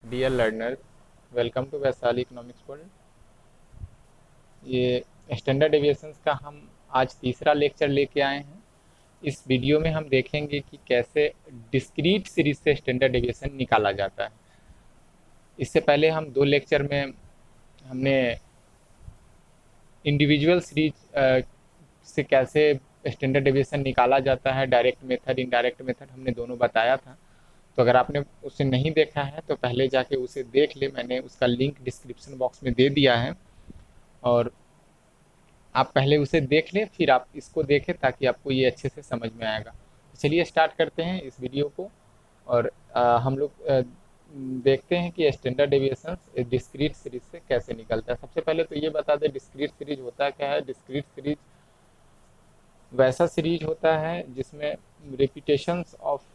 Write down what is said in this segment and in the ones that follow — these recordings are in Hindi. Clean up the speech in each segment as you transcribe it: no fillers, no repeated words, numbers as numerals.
Dear learner, welcome to Vaishali economics world. ये स्टैंडर्ड डेविएशंस का हम आज तीसरा लेक्चर लेके आए हैं। इस वीडियो में हम देखेंगे कि कैसे डिस्क्रीट सीरीज से स्टैंडर्ड डेविएशन निकाला जाता है। इससे पहले हम दो लेक्चर में हमने इंडिविजुअल सीरीज से कैसे स्टैंडर्ड डेविएशन निकाला जाता है, डायरेक्ट मेथड इनडायरेक्ट मेथड हमने दोनों बताया था। तो अगर आपने उसे नहीं देखा है तो पहले जाके उसे देख ले, मैंने उसका लिंक डिस्क्रिप्शन बॉक्स में दे दिया है। और आप पहले उसे देख लें, फिर आप इसको देखें ताकि आपको ये अच्छे से समझ में आएगा। तो चलिए स्टार्ट करते हैं इस वीडियो को। और हम लोग देखते हैं कि स्टैंडर्ड डेविएशन डिस्क्रीट सीरीज से कैसे निकलता है। सबसे पहले तो ये बता दें डिस्क्रीट सीरीज होता क्या है। डिस्क्रीट सीरीज वैसा सीरीज होता है जिसमें रिपीटेशंस ऑफ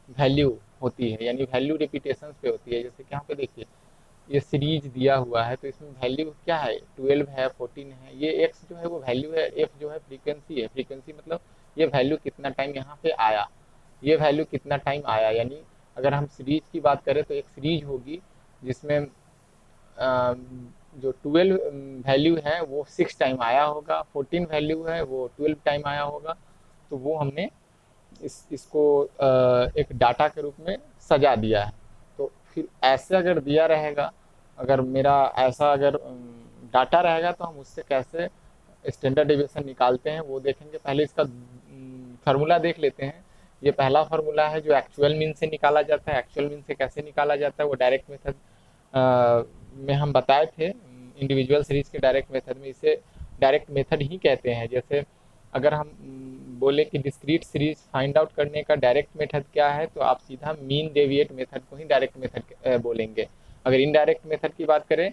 वैल्यू होती है, यानी वैल्यू रिपीटेशंस पे होती है। जैसे कि यहाँ पे देखिए ये सीरीज दिया हुआ है, तो इसमें वैल्यू क्या है, 12 है, 14 है। ये एक्स जो है वो वैल्यू है, एफ जो है फ्रीक्वेंसी है। फ्रीक्वेंसी मतलब ये वैल्यू कितना टाइम यहाँ पे आया, ये वैल्यू कितना टाइम आया। यानी अगर हम सीरीज की बात करें तो एक सीरीज होगी जिसमें जो 12 वैल्यू है वो 6 टाइम आया होगा, 14 वैल्यू है वो 12 टाइम आया होगा। तो वो हमने इसको एक डाटा के रूप में सजा दिया है। तो फिर ऐसे अगर दिया रहेगा, अगर मेरा ऐसा अगर डाटा रहेगा तो हम उससे कैसे स्टैंडर्ड डेविएशन निकालते हैं वो देखेंगे। पहले इसका फार्मूला देख लेते हैं। ये पहला फार्मूला है जो एक्चुअल मीन से निकाला जाता है। एक्चुअल मीन से कैसे निकाला जाता है वो डायरेक्ट मेथड में हम बताए थे। इंडिविजुअल सीरीज के डायरेक्ट मेथड में इसे डायरेक्ट मेथड ही कहते हैं। जैसे अगर हम बोले कि डिस्क्रीट सीरीज फाइंड आउट करने का डायरेक्ट मेथड क्या है, तो आप सीधा मीन डेविएट मेथड को ही डायरेक्ट मेथड बोलेंगे। अगर इनडायरेक्ट मेथड की बात करें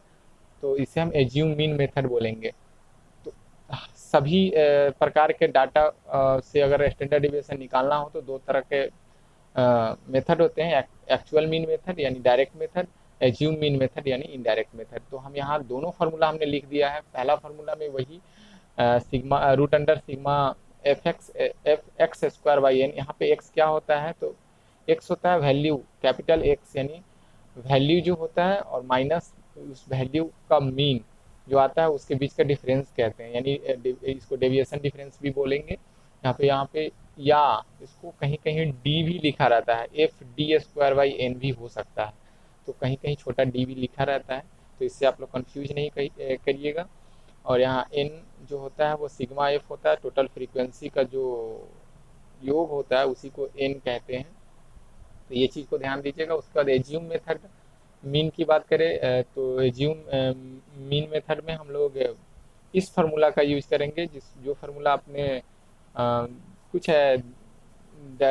तो इसे हम एज्यूम मीन मेथड बोलेंगे। तो सभी प्रकार के डाटा से अगर स्टैंडर्ड डिविएशन निकालना हो तो दो तरह के मेथड होते हैं, एक्चुअल मीन मेथड यानी direct method, assume mean method यानी इनडायरेक्ट मेथड। तो हम यहाँ दोनों फार्मूला हमने लिख दिया है। पहला फार्मूला में वही sigma root under sigma f x square by n. यहाँ पे एक्स क्या होता है, तो एक्स होता है वैल्यू, कैपिटल एक्स यानी वैल्यू जो होता है, और माइनस उस वैल्यू का मीन जो आता है उसके बीच का डिफरेंस कहते हैं, यानी इसको डेविएशन डिफरेंस भी बोलेंगे। यहाँ पे या इसको कहीं कहीं डी भी लिखा रहता है, f d square by n भी हो सकता है। तो कहीं कहीं छोटा डी भी लिखा रहता है, तो इससे आप लोग कंफ्यूज नहीं करिएगा। और यहाँ एन जो होता है वो सिग्मा एफ होता है, टोटल फ्रीक्वेंसी का जो योग होता है उसी को एन कहते हैं। तो ये चीज़ को ध्यान दीजिएगा। उसके बाद एज्यूम मेथड मीन की बात करें तो एज्यूम मीन मेथड में हम लोग इस फार्मूला का यूज करेंगे, जिस जो फार्मूला आपने कुछ है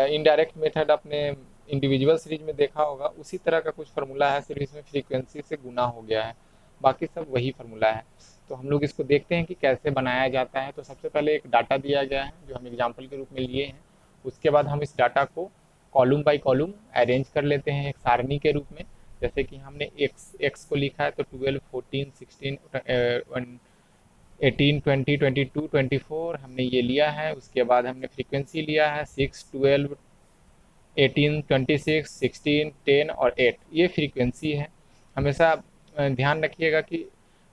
इनडायरेक्ट मेथड अपने इंडिविजुअल सीरीज में देखा होगा, उसी तरह का कुछ फार्मूला है, सिर्फ इसमें फ्रीक्वेंसी से गुना हो गया है, बाकी सब वही फार्मूला है। तो हम लोग इसको देखते हैं कि कैसे बनाया जाता है। तो सबसे पहले एक डाटा दिया गया है जो हम एग्जाम्पल के रूप में लिए हैं। उसके बाद हम इस डाटा को कॉलम बाई कॉलम अरेंज कर लेते हैं एक सारणी के रूप में। जैसे कि हमने एक्स एक्स को लिखा है तो 12, 14, 16, 18, 20, 22, 24 हमने ये लिया है। उसके बाद हमने फ्रीक्वेंसी लिया है 6, 12, 18, 26, 16, 10 और 8, ये फ्रीक्वेंसी है। हमेशा ध्यान रखिएगा कि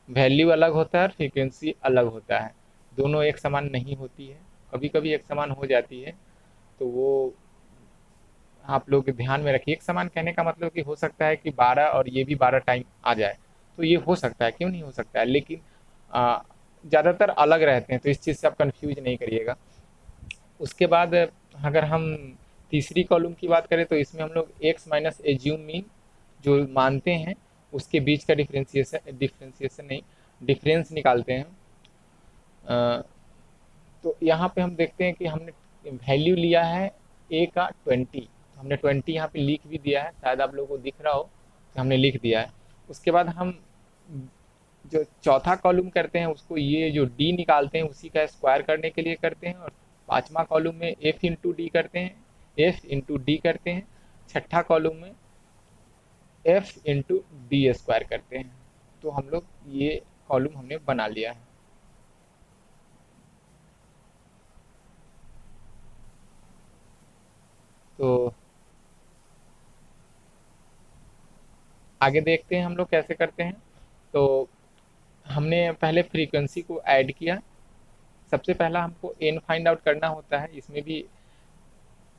वैल्यू अलग होता है और फ्रीक्वेंसी अलग होता है, दोनों एक समान नहीं होती है। कभी कभी एक समान हो जाती है, तो वो आप लोग ध्यान में रखिए। एक समान कहने का मतलब कि हो सकता है कि 12 और ये भी 12 टाइम आ जाए, तो ये हो सकता है, क्यों नहीं हो सकता है, लेकिन ज़्यादातर अलग रहते हैं, तो इस चीज़ से आप कंफ्यूज नहीं करिएगा। उसके बाद अगर हम तीसरी कॉलम की बात करें तो इसमें हम लोग एक्स माइनस एज्यूम मीन जो मानते हैं उसके बीच का डिफ्रेंसिएशन डिफ्रेंसिएशन नहीं डिफरेंस निकालते हैं। तो यहाँ पे हम देखते हैं कि हमने वैल्यू लिया है ए का 20, तो हमने 20 यहाँ पे लिख भी दिया है, शायद आप लोगों को दिख रहा हो कि हमने लिख दिया है। उसके बाद हम जो चौथा कॉलम करते हैं उसको ये जो डी निकालते हैं उसी का स्क्वायर करने के लिए करते हैं। और पांचवा कॉलम में एफ इंटू डी करते हैं, एफ इंटू डी करते हैं। छठा कॉलम में एफ इंटू डी स्क्वायर करते हैं। तो हम लोग ये कॉलम हमने बना लिया है। तो आगे देखते हैं हम लोग कैसे करते हैं। तो हमने पहले फ्रीक्वेंसी को ऐड किया। सबसे पहला हमको एन फाइंड आउट करना होता है, इसमें भी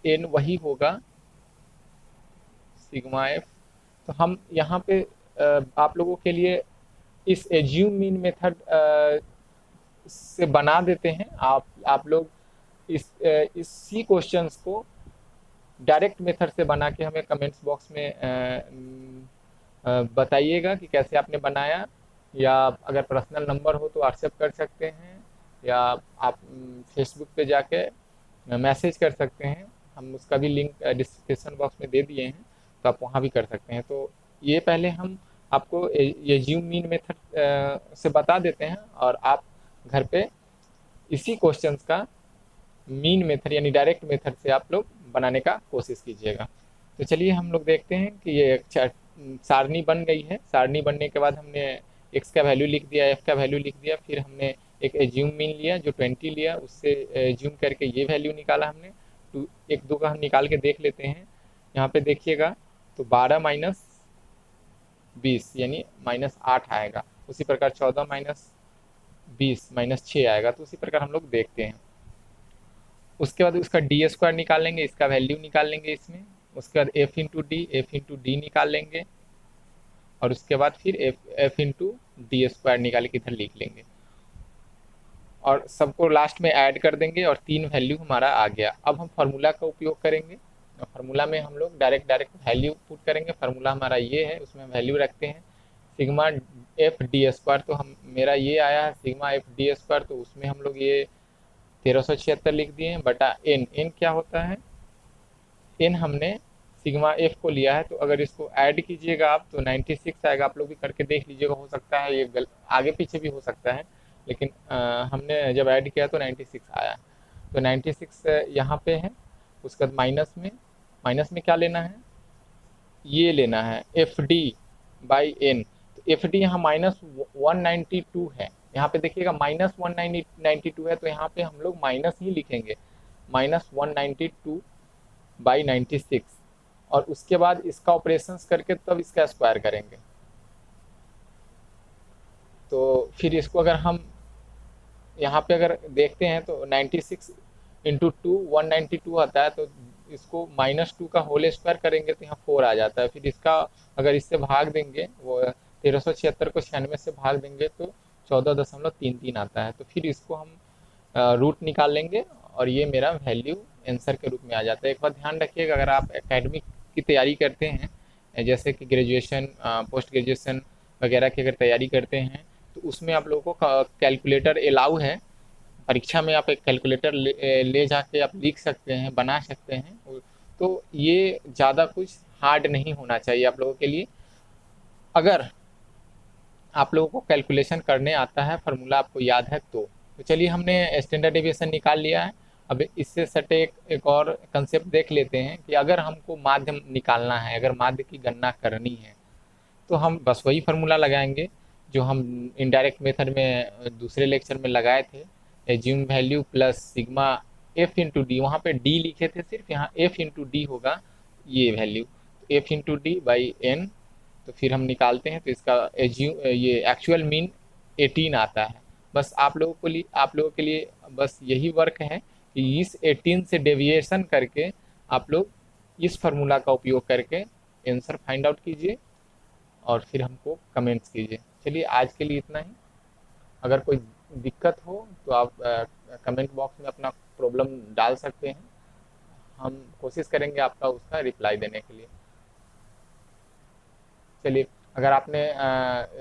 एन वही होगा सिग्मा एफ। तो हम यहाँ पे आप लोगों के लिए इस एज्यूम मीन मेथड से बना देते हैं। आप लोग इसी क्वेश्चंस को डायरेक्ट मेथड से बना के हमें कमेंट्स बॉक्स में बताइएगा कि कैसे आपने बनाया, या अगर पर्सनल नंबर हो तो व्हाट्सएप कर सकते हैं, या आप फेसबुक पे जाके मैसेज कर सकते हैं। हम उसका भी लिंक डिस्क्रिप्शन बॉक्स में दे दिए हैं, तो आप वहाँ भी कर सकते हैं। तो ये पहले हम आपको ये ज्यूम मीन मेथड से बता देते हैं, और आप घर पे इसी क्वेश्चंस का मीन मेथड यानी डायरेक्ट मेथड से आप लोग बनाने का कोशिश कीजिएगा। तो चलिए हम लोग देखते हैं कि ये एक सारणी बन गई है। सारणी बनने के बाद हमने एक्स का वैल्यू लिख दिया, एफ का वैल्यू लिख दिया, फिर हमने एक एज्यूम मीन लिया जो 20 लिया, उससे एज्यूम करके ये वैल्यू निकाला हमने। तो एक दो का हम निकाल के देख लेते हैं। यहाँ पे देखिएगा तो 12 माइनस 20 यानी -8 आएगा। उसी प्रकार 14 माइनस 20 -6 आएगा। तो उसी प्रकार हम लोग देखते हैं। उसके बाद उसका डी स्क्वायर निकाल लेंगे, इसका वैल्यू निकाल लेंगे इसमें। उसके बाद एफ इंटू डी निकाल लेंगे, और उसके बाद फिर एफ इंटू डी स्क्वायर निकाल के इधर लिख लेंगे, और सबको लास्ट में ऐड कर देंगे, और 3 वैल्यू हमारा आ गया। अब हम फार्मूला का उपयोग करेंगे। फार्मूला में हम लोग डायरेक्ट वैल्यू पुट करेंगे। फार्मूला हमारा ये है, उसमें वैल्यू रखते हैं सिग्मा एफ डी स्क्वायर। तो हम मेरा ये आया है सिग्मा एफ डी स्क्वायर, तो उसमें हम लोग ये 1376 लिख दिए हैं बटा एन। एन क्या होता है? एन हमने सिग्मा एफ को लिया है, तो अगर इसको ऐड कीजिएगा आप तो 96 आएगा। आप लोग भी करके देख लीजिएगा, हो सकता है ये आगे पीछे भी हो सकता है, लेकिन हमने जब ऐड किया तो 96 आया। तो 96 यहाँ पे है। उसके बाद माइनस में क्या लेना है? ये लेना है एफ डी बाई एन। तो एफ डी यहाँ -192 है। यहाँ पे देखिएगा -192 है, तो यहाँ पे हम लोग माइनस ही लिखेंगे, -192 बाई 96, और उसके बाद इसका ऑपरेशंस करके तब इसका स्क्वायर करेंगे। तो फिर इसको अगर हम यहाँ पे अगर देखते हैं तो 96 इंटू 2 192 आता है। तो इसको -2 का होल स्क्वायर करेंगे तो यहाँ 4 आ जाता है। फिर इसका अगर इससे भाग देंगे, वो 1376 को 96 से भाग देंगे तो 14.33 आता है। तो फिर इसको हम रूट निकाल लेंगे, और ये मेरा वैल्यू आंसर के रूप में आ जाता है। एक बात ध्यान रखिएगा, अगर आप एकेडमिक की तैयारी करते हैं, जैसे कि ग्रेजुएशन पोस्ट ग्रेजुएशन वगैरह की अगर तैयारी करते हैं, तो उसमें आप लोगों को कैलकुलेटर अलाउ है। परीक्षा में आप एक कैलकुलेटर ले जाके आप लिख सकते हैं, बना सकते हैं। तो ये ज़्यादा कुछ हार्ड नहीं होना चाहिए आप लोगों के लिए। अगर आप लोगों को कैलकुलेशन करने आता है, फार्मूला आपको याद है तो चलिए हमने स्टैंडर्ड डेविएशन निकाल लिया है। अब इससे सटे एक और कंसेप्ट देख लेते हैं कि अगर हमको माध्य निकालना है, अगर माध्य की गणना करनी है, तो हम बस वही फार्मूला लगाएंगे जो हम इनडायरेक्ट मेथड में दूसरे लेक्चर में लगाए थे। Assume value plus sigma F into D, वहाँ पे डी लिखे थे सिर्फ, यहाँ एफ इंटू डी होगा ये value, f into d by n. तो फिर हम निकालते हैं तो इसका ये एक्चुअल मीन 18 आता है। बस आप लोगों के लिए बस यही वर्क है कि इस 18 से डेविएशन करके आप लोग इस फार्मूला का उपयोग करके आंसर फाइंड आउट कीजिए, और फिर हमको कमेंट्स कीजिए। चलिए आज के लिए इतना ही। अगर कोई दिक्कत हो तो आप कमेंट बॉक्स में अपना प्रॉब्लम डाल सकते हैं, हम कोशिश करेंगे आपका उसका रिप्लाई देने के लिए। चलिए, अगर आपने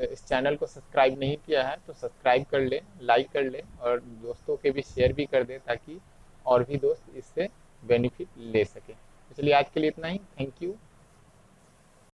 इस चैनल को सब्सक्राइब नहीं किया है तो सब्सक्राइब कर ले, लाइक कर ले, और दोस्तों के भी शेयर भी कर दे, ताकि और भी दोस्त इससे बेनिफिट ले सके। तो चलिए आज के लिए इतना ही। Thank you.